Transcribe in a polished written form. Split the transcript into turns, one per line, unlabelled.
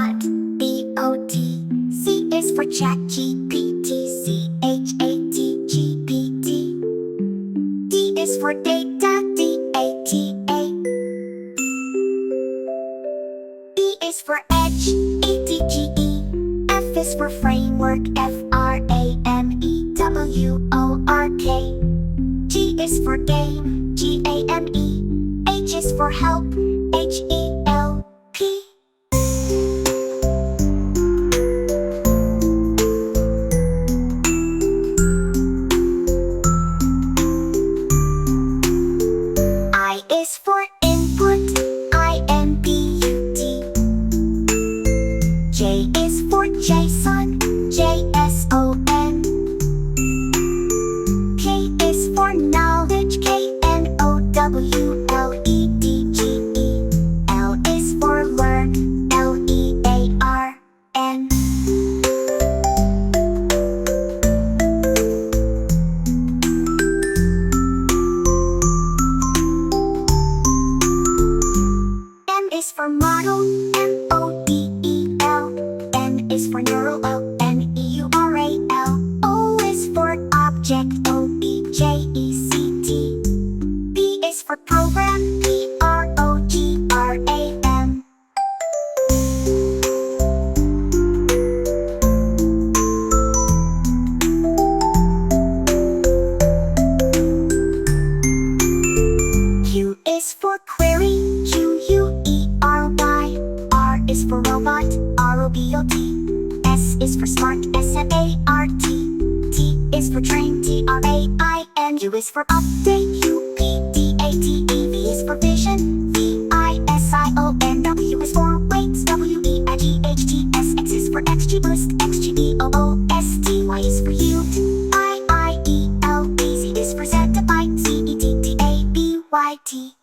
bot, B-O-T. C is for ChatGPT, ChatGPT. D is for data, D-A-T-A. E is for edge, E-D-G-E. F is for framework, F-R-A-M-E-W-O-R-K. G is for game, G-A-M-E. H is for help, H-E-L-P. I is for input, I-N-P-U-T. J is for JSON, J-S-O-N. K is for knowledge, K-N-O-W-L-E-D-G-E. L is for learn, L-E-A-R-N. M is for model, M-O-D-E-L. N is for neural, O-N-E-U-R-A-L. O is for object, O-B-J-E-C-T. P is for program, P-R-O-G-R-A-M. Q is for query, Q-U-E-R-Y. R is for robot, R-O-B-O-T. S is for smart, S-M-A-R-T. T is for train, T-R-A-I-N. U is for update, U-P-D-A-T-E. V is for vision, V-I-S-I-O-N. W is for weights, W-E-I-G-H-T-S. X is for XG boost, X-G-B-O-O-S-T. Y is for yield, I-I-E-L. Z is for Zettabyte, Z-E-T-T-A-B-Y-T.